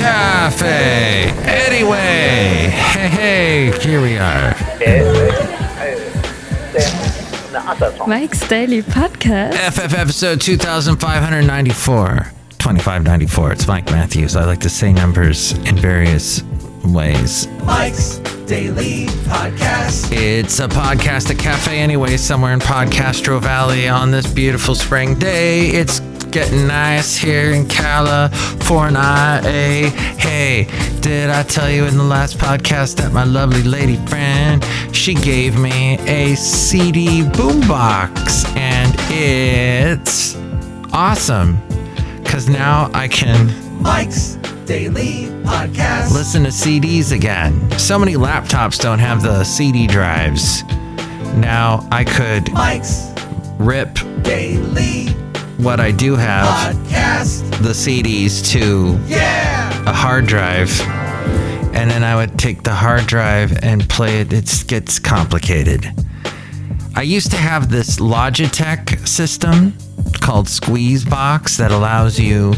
Café Anyway. Hey, here we are. Mike's Daily Podcast. FF episode 2594. 2594. It's Mike Matthews. I like to say numbers in various ways. Mike's Daily Podcast. It's a podcast at Café Anyway, somewhere in Podcastro Valley on this beautiful spring day. It's getting nice here in California. Hey, did I tell you in the last podcast that my lovely lady friend, she gave me a CD boombox, and it's awesome because now I can Mike's Daily Podcast. listen to CDs again. So many laptops don't have the CD drives. Now I could Mike's rip Daily what I do have, Podcast. the CDs, to Yeah. a hard drive, and then I would take the hard drive and play it. It gets complicated. I used to have this Logitech system called Squeezebox that allows you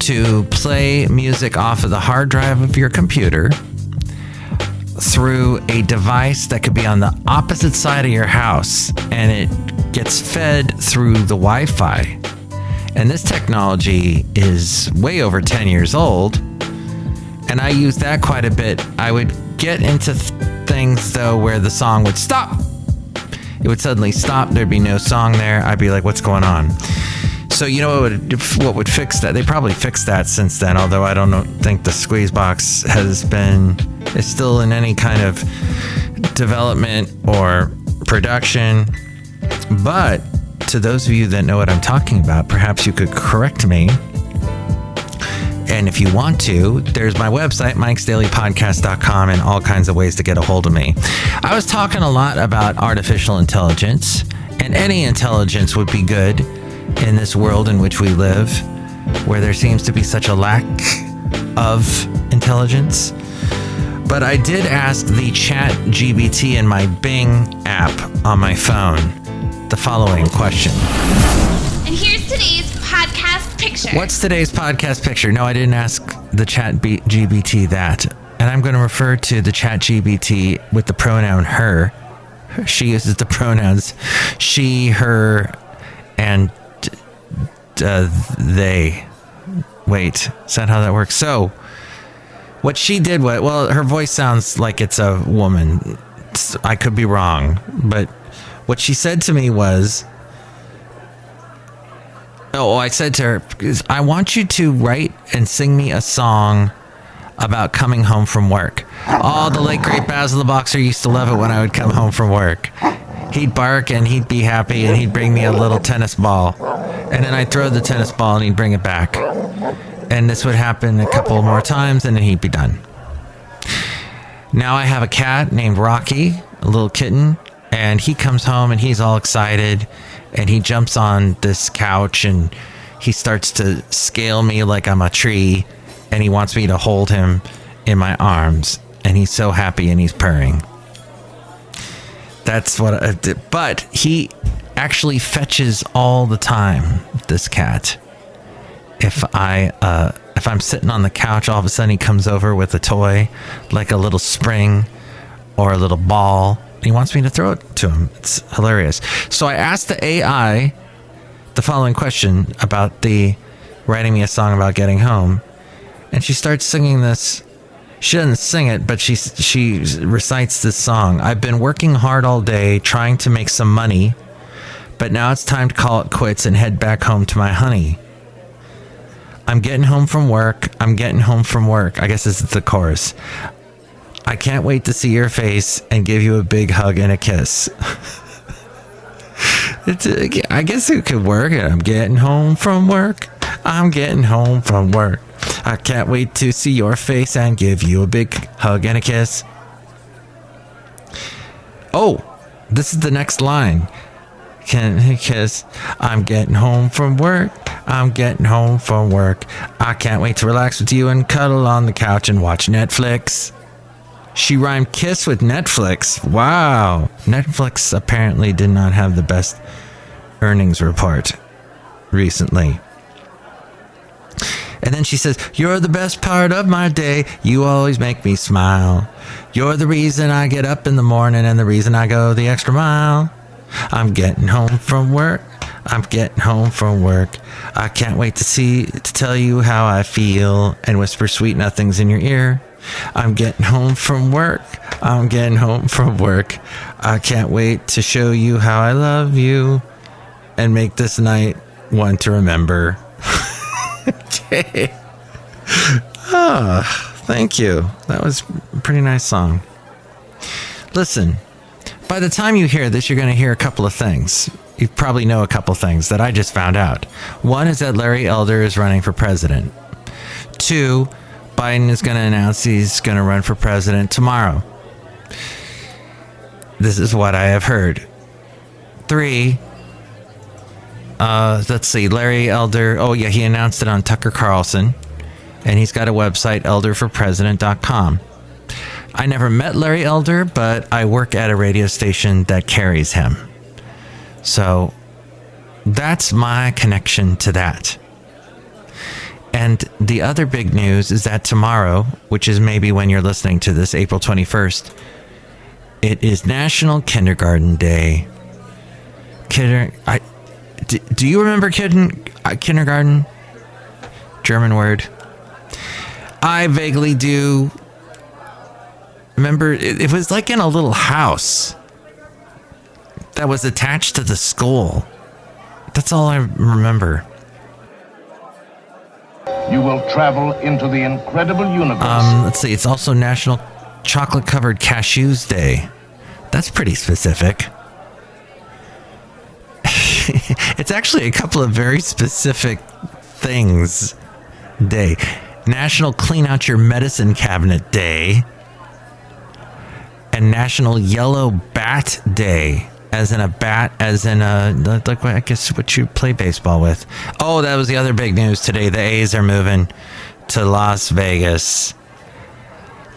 to play music off of the hard drive of your computer through a device that could be on the opposite side of your house, and it gets fed through the Wi-Fi. And this technology is way over 10 years old, and I use that quite a bit. I would get into things, though, where the song would stop. It would suddenly stop. There'd be no song there. I'd be like, what's going on? So you know what would fix that? They probably fixed that since then, although I don't think the Squeezebox is still in any kind of development or production. But to those of you that know what I'm talking about, perhaps you could correct me. And if you want to, there's my website, mikesdailypodcast.com, and all kinds of ways to get a hold of me. I was talking a lot about artificial intelligence, and any intelligence would be good in this world in which we live, where there seems to be such a lack of intelligence. But I did ask the Chat GPT in my Bing app on my phone the following question. And here's today's podcast picture. What's today's podcast picture? No, I didn't ask the Chat GPT that. And I'm going to refer to the Chat GPT with the pronoun her. She uses the pronouns she, her, and they. Wait, is that how that works? So, what she did was, well, her voice sounds like it's a woman. I could be wrong, but what she said to me was, I said to her, I want you to write and sing me a song about coming home from work. Oh, the late great Basil the Boxer used to love it when I would come home from work. He'd bark and he'd be happy and he'd bring me a little tennis ball. And then I'd throw the tennis ball and he'd bring it back. And this would happen a couple more times and then he'd be done. Now I have a cat named Rocky, a little kitten, and he comes home and he's all excited and he jumps on this couch and he starts to scale me like I'm a tree and he wants me to hold him in my arms and he's so happy and he's purring. That's what I did. But he actually fetches all the time, this cat. If I'm sitting on the couch, all of a sudden he comes over with a toy, like a little spring or a little ball. He wants me to throw it to him. It's hilarious. So I asked the AI the following question about the writing me a song about getting home. And she starts singing this. She doesn't sing it, but she recites this song. I've been working hard all day trying to make some money, but now it's time to call it quits and head back home to my honey. I'm getting home from work. I guess this is the chorus. I can't wait to see your face and give you a big hug and a kiss. I guess it could work. I'm getting home from work. I can't wait to see your face and give you a big hug and a kiss. Oh, this is the next line. Can he kiss? I'm getting home from work. I can't wait to relax with you and cuddle on the couch and watch Netflix. She rhymed kiss with Netflix. Wow. Netflix apparently did not have the best earnings report recently. And then she says, "You're the best part of my day. You always make me smile. You're the reason I get up in the morning and the reason I go the extra mile. I'm getting home from work. I'm getting home from work. I can't wait to tell you how I feel and whisper sweet nothings in your ear. I'm getting home from work. I'm getting home from work. I can't wait to show you how I love you and make this night one to remember." Okay. Thank you. That was a pretty nice song. Listen, by the time you hear this, you're going to hear a couple of things. You probably know a couple things that I just found out. One is that Larry Elder is running for president. 2, Biden is going to announce he's going to run for president tomorrow. This is what I have heard. 3, let's see, Larry Elder. Oh, yeah, he announced it on Tucker Carlson. And he's got a website, elderforpresident.com. I never met Larry Elder, but I work at a radio station that carries him. So that's my connection to that. And the other big news is that tomorrow, which is maybe when you're listening to this, April 21st, it is National Kindergarten Day. Do you remember kindergarten? German word. I vaguely do. Remember, it was like in a little house that was attached to the school. That's all I remember. You will travel into the incredible universe. Let's see. It's also National Chocolate Covered Cashews Day. That's pretty specific. It's actually a couple of very specific things day. National Clean Out Your Medicine Cabinet Day. And National Yellow Bat Day. As in a bat, as in a, like, I guess what you play baseball with. Oh, that was the other big news today. The A's are moving to Las Vegas.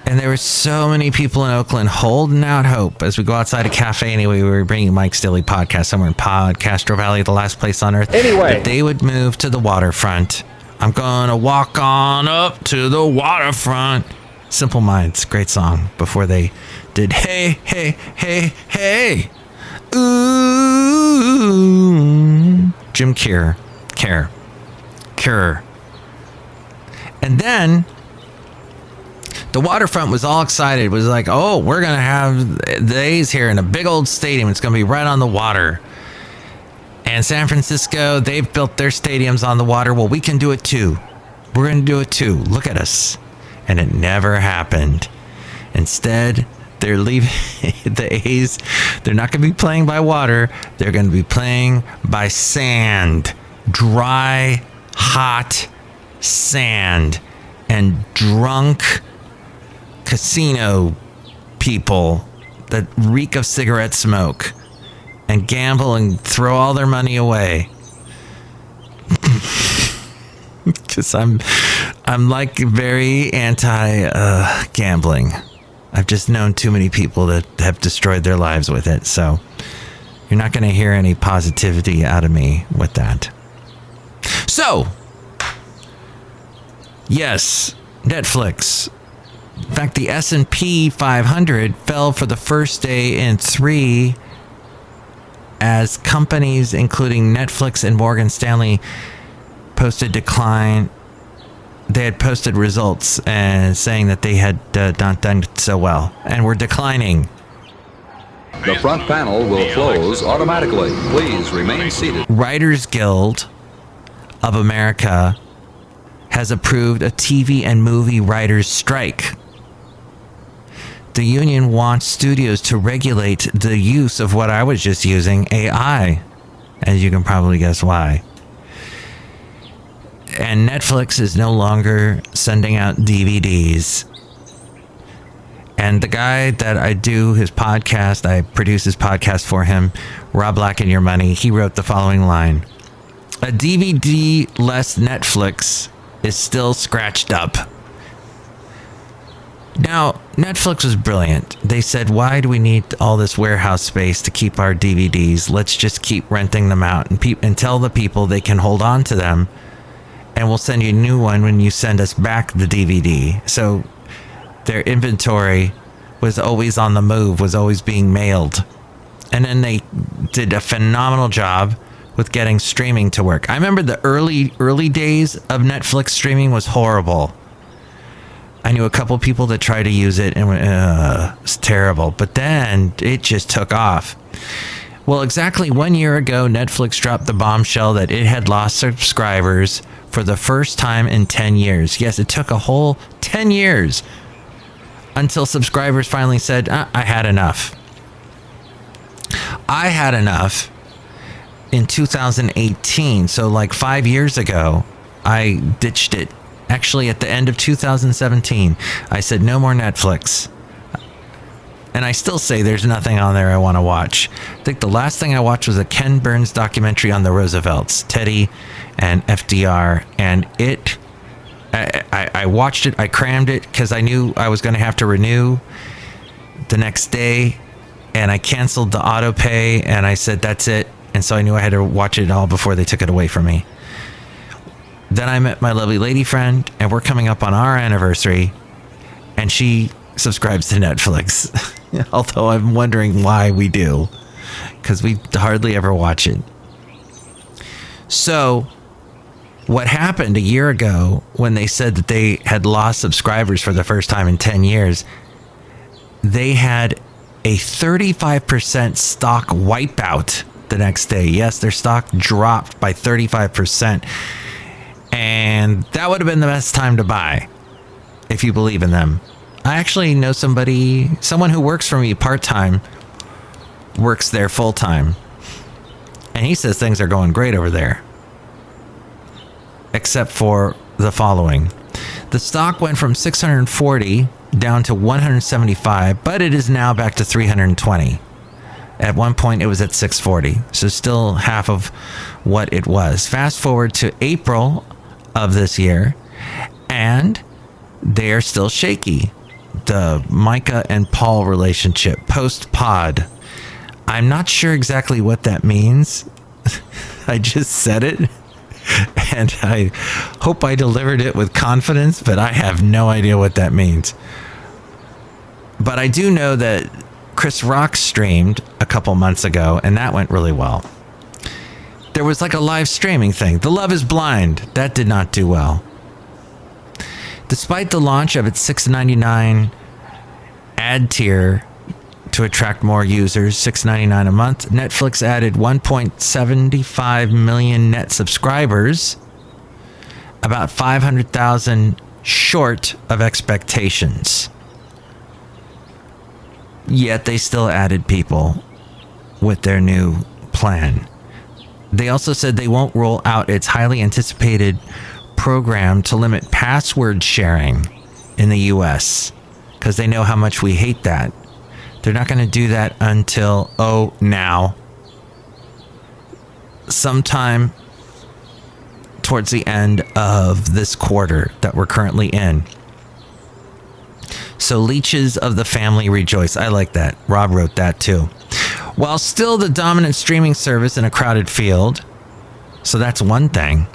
And there were so many people in Oakland holding out hope as we go outside of Café Anyway. We were bringing Mike's Daily Podcast somewhere in Castro Valley, the last place on earth. Anyway, that they would move to the waterfront. I'm gonna walk on up to the waterfront. Simple Minds, great song. Before they did Hey, Hey, Hey, Hey. Ooh. Jim Cure. And then the waterfront was all excited. It was like, oh, we're going to have the A's here in a big old stadium. It's going to be right on the water. And San Francisco, they've built their stadiums on the water. Well, we can do it too. We're going to do it too. Look at us. And it never happened. Instead, they're leaving the A's. They're not going to be playing by water. They're going to be playing by sand. Dry, hot sand. And drunk casino people that reek of cigarette smoke. And gamble and throw all their money away. Because I'm like very anti gambling. I've just known too many people that have destroyed their lives with it. So you're not going to hear any positivity out of me with that. So, yes, Netflix. In fact, the S&P 500 fell for the first day in 3 as companies, including Netflix and Morgan Stanley, posted decline. They had posted results and saying that they had not done so well and were declining. The front panel will close automatically. Please remain seated. Writers Guild of America has approved a TV and movie writers' strike. The union wants studios to regulate the use of what I was just using, AI. As you can probably guess why. And Netflix is no longer sending out DVDs. And the guy that I do his podcast, I produce his podcast for him, Rob Black and Your Money, he wrote the following line. A DVD-less Netflix is still scratched up. Now, Netflix was brilliant. They said, why do we need all this warehouse space to keep our DVDs? Let's just keep renting them out and tell the people they can hold on to them and we'll send you a new one when you send us back the DVD. So their inventory was always on the move, was always being mailed. And then they did a phenomenal job with getting streaming to work. I remember the early days of Netflix streaming was horrible. I knew a couple people that tried to use it and it's terrible. But then it just took off. Well, exactly 1 year ago, Netflix dropped the bombshell that it had lost subscribers for the first time in 10 years. Yes, it took a whole 10 years until subscribers finally said, I had enough. I had enough in 2018. So like 5 years ago, I ditched it. Actually, at the end of 2017, I said, no more Netflix. And I still say there's nothing on there I want to watch. I think the last thing I watched was a Ken Burns documentary on the Roosevelts, Teddy and FDR. And I watched it, I crammed it because I knew I was going to have to renew the next day. And I canceled the auto pay and I said, that's it. And so I knew I had to watch it all before they took it away from me. Then I met my lovely lady friend, and we're coming up on our anniversary, and she subscribes to Netflix. Although I'm wondering why we do, because we hardly ever watch it. So what happened a year ago when they said that they had lost subscribers for the first time in 10 years, they had a 35% stock wipeout the next day. Yes, their stock dropped by 35%. And that would have been the best time to buy, if you believe in them. I actually know someone who works for me part-time, works there full-time. And he says things are going great over there. Except for the following. The stock went from 640 down to 175, but it is now back to 320. At one point, it was at 640, so still half of what it was. Fast forward to April of this year, and they are still shaky. The Micah and Paul relationship, post-pod. I'm not sure exactly what that means. I just said it, and I hope I delivered it with confidence, but I have no idea what that means. But I do know that Chris Rock streamed a couple months ago, and that went really well. There was like a live streaming thing. The Love is Blind. That did not do well. Despite the launch of its $6.99 ad tier to attract more users, $6.99 a month, Netflix added 1.75 million net subscribers, about 500,000 short of expectations. Yet they still added people with their new plan. They also said they won't roll out its highly anticipated program to limit password sharing in the US because they know how much we hate that. They're not going to do that until, now. Sometime towards the end of this quarter that we're currently in. So leeches of the family rejoice. I like that. Rob wrote that too. While still the dominant streaming service in a crowded field, so that's one thing,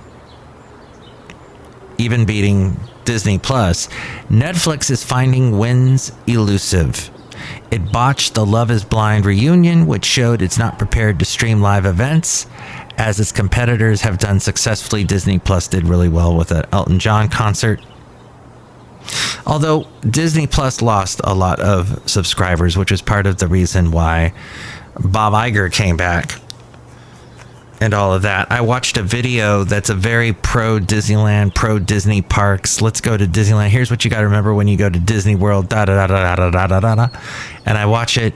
even beating Disney Plus, Netflix is finding wins elusive. It botched the Love is Blind reunion, which showed it's not prepared to stream live events, as its competitors have done successfully. Disney Plus did really well with an Elton John concert. Although Disney Plus lost a lot of subscribers, which was part of the reason why Bob Iger came back and all of that. I watched a video that's a very pro Disneyland, pro Disney parks. Let's go to Disneyland. Here's what you got to remember when you go to Disney World. Da da da da da da da da. And I watch it,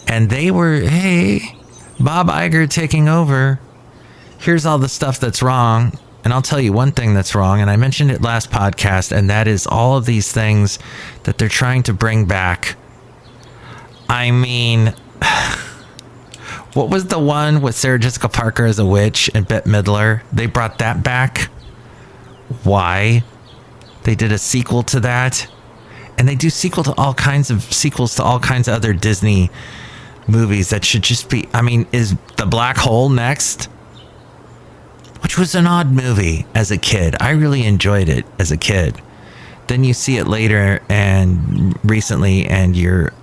and they were, hey, Bob Iger taking over. Here's all the stuff that's wrong. And I'll tell you one thing that's wrong, and I mentioned it last podcast, and that is all of these things that they're trying to bring back. I mean, what was the one with Sarah Jessica Parker as a witch and Bette Midler? They brought that back. Why? They did a sequel to that. And they do sequels to all kinds of other Disney movies that should just be, I mean, is The Black Hole next? which was an odd movie as a kid. I really enjoyed it as a kid. Then you see it later and recently, and you're,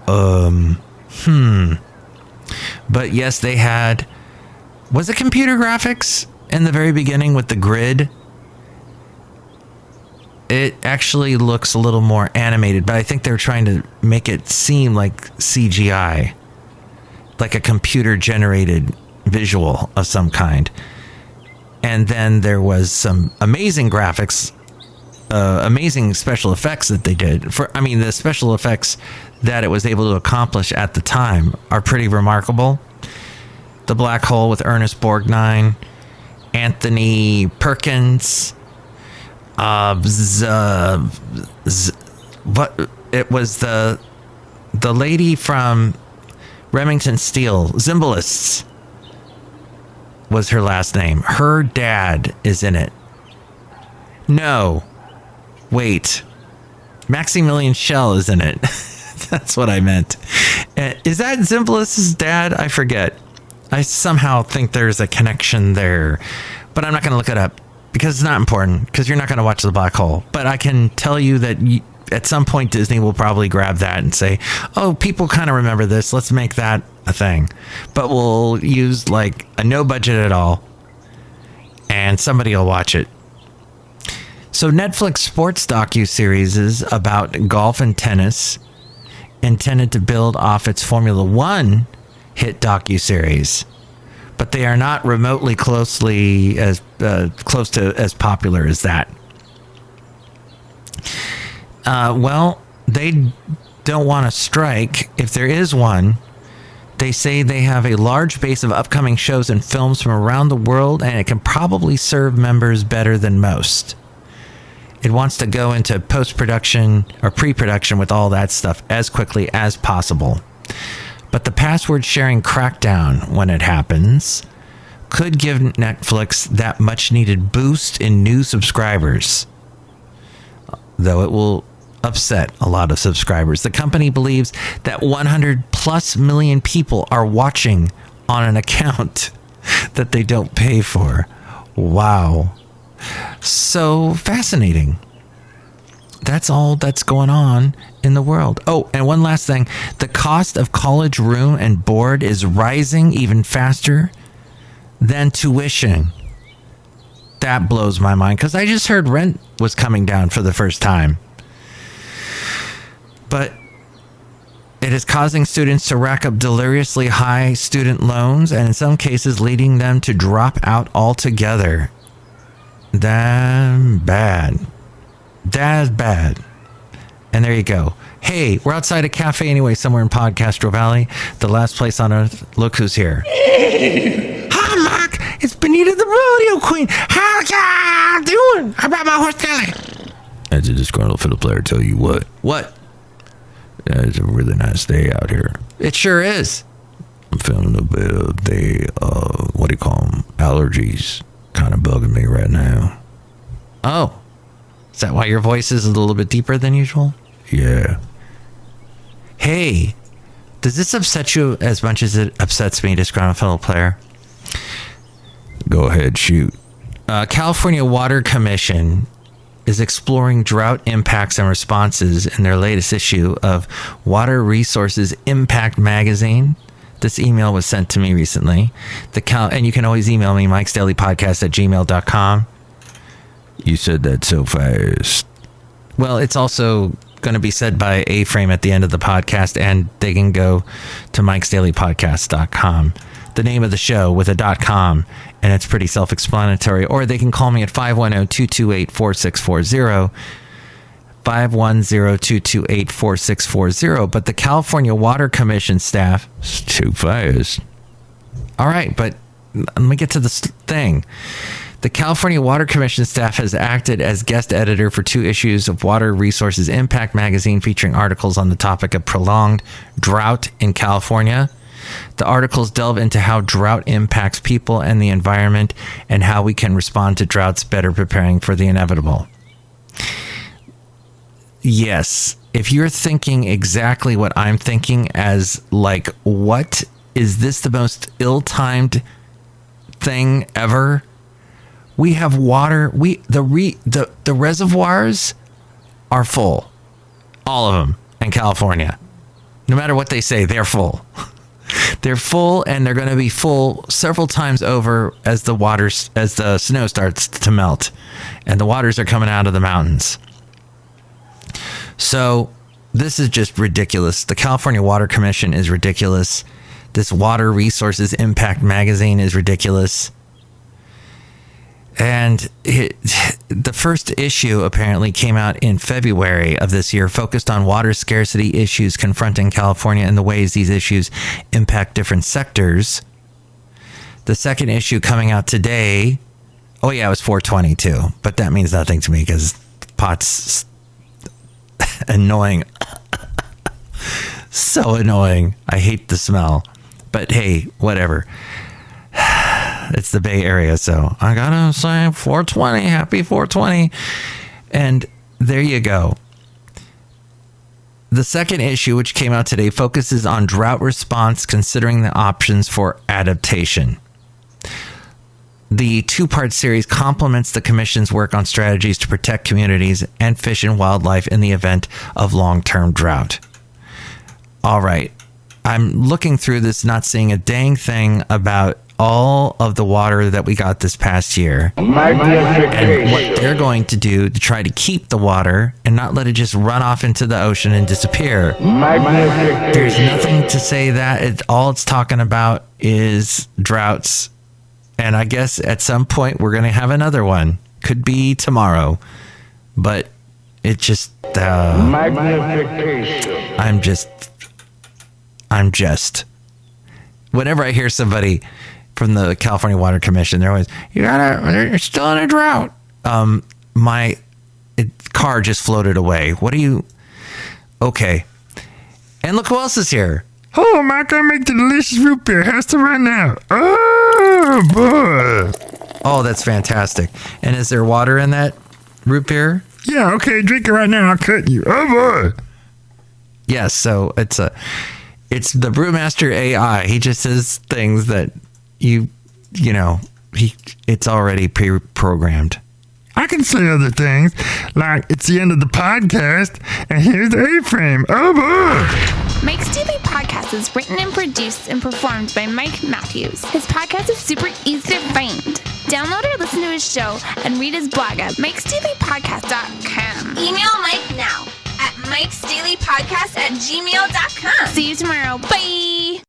But yes, they had, was it computer graphics in the very beginning with the grid? It actually looks a little more animated, but I think they're trying to make it seem like CGI, like a computer generated visual of some kind. And then there was some amazing graphics, amazing special effects that they did. The special effects that it was able to accomplish at the time are pretty remarkable. The Black Hole with Ernest Borgnine, Anthony Perkins, it was the lady from Remington Steele, Zimbalists was her last name. Her dad is in it. No, wait, Maximilian Schell is in it. That's what I meant. Is that Zimbalist's dad? I forget. I somehow think there's a connection there, but I'm not going to look it up because it's not important, because you're not going to watch The Black Hole. But I can tell you that at some point Disney will probably grab that and say, oh, people kind of remember this, let's make that a thing. But we'll use like a no budget at all, and somebody will watch it. So Netflix sports docuseries about golf and tennis, intended to build off its Formula One hit docuseries, but they are not remotely close to as popular as that. Well, they don't want to strike. If there is one, they say they have a large base of upcoming shows and films from around the world, and it can probably serve members better than most. It wants to go into post-production or pre-production with all that stuff as quickly as possible. But the password sharing crackdown, when it happens, could give Netflix that much needed boost in new subscribers, though it will upset a lot of subscribers. The company believes that 100 plus million people are watching on an account that they don't pay for. Wow. So fascinating. That's all that's going on in the world. Oh, and one last thing. The cost of college room and board is rising even faster than tuition. That blows my mind, because I just heard rent was coming down for the first time. But it is causing students to rack up deliriously high student loans, and in some cases leading them to drop out altogether. That's bad. That's bad. And there you go. Hey, we're outside a Café Anyway, somewhere in Podcastro Valley, the last place on earth. Look who's here. Hi, Mark. It's Benita the Rodeo Queen. How y'all doing? How about my horse Kelly? As a disgruntled fiddle player tell you what. What? It's a really nice day out here. It sure is. I'm feeling a bit of the, what do you call them? Allergies kind of bugging me right now. Oh. Is that why your voice is a little bit deeper than usual? Yeah. Hey, does this upset you as much as it upsets me, disgruntled fiddle player? Go ahead, shoot. California Water Commission is exploring drought impacts and responses in their latest issue of Water Resources Impact Magazine. This email was sent to me recently. And you can always email me, mikesdailypodcast@gmail.com. You said that so fast. Well, it's also going to be said by A-Frame at the end of the podcast, and they can go to mikesdailypodcast.com. The name of the show with a .com, and it's pretty self-explanatory. Or they can call me at 510-228-4640, 510-228-4640. But the California Water Commission staff... It's too fast. All right, but let me get to the thing. The California Water Commission staff has acted as guest editor for 2 issues of Water Resources Impact magazine, featuring articles on the topic of prolonged drought in California. The articles delve into how drought impacts people and the environment, and how we can respond to droughts better, preparing for the inevitable. Yes, if you're thinking exactly what I'm thinking, as like, what is this, the most ill-timed thing ever? We have water. The reservoirs are full. All of them in California. No matter what they say, they're full. They're full, and they're going to be full several times over as the snow starts to melt and the waters are coming out of the mountains. So this is just ridiculous. The California Water Commission is ridiculous. This Water Resources Impact magazine is ridiculous. And the first issue apparently came out in February of this year, focused on water scarcity issues confronting California and the ways these issues impact different sectors. The second issue coming out today, oh yeah, it was 420 too, but that means nothing to me because pot's annoying. So annoying. I hate the smell. But hey, whatever. It's the Bay Area, so I gotta say 420, happy 420. And there you go. The second issue, which came out today, focuses on drought response, considering the options for adaptation. The two-part series complements the Commission's work on strategies to protect communities and fish and wildlife in the event of long-term drought. All right. I'm looking through this, not seeing a dang thing about all of the water that we got this past year and what they're going to do to try to keep the water and not let it just run off into the ocean and disappear. There's nothing to say that. All it's talking about is droughts. And I guess at some point we're going to have another one. Could be tomorrow. But it just... I'm just... Whenever I hear somebody from the California Water Commission, they're always, you're still in a drought. My car just floated away. What are you... Okay. And look who else is here. Oh, am I gonna make the delicious root beer? Has to run now. Oh, boy. Oh, that's fantastic. And is there water in that root beer? Yeah, okay, drink it right now. I'll cut you. Oh, boy. Yes, so it's the Brewmaster AI. He just says things that it's already pre-programmed. I can say other things, like it's the end of the podcast, and here's the A-frame. Oh, boy. Mike's Daily Podcast is written and produced and performed by Mike Matthews. His podcast is super easy to find. Download or listen to his show and read his blog at mikesdailypodcast.com. Email Mike now at mikesdailypodcast@gmail.com. See you tomorrow. Bye.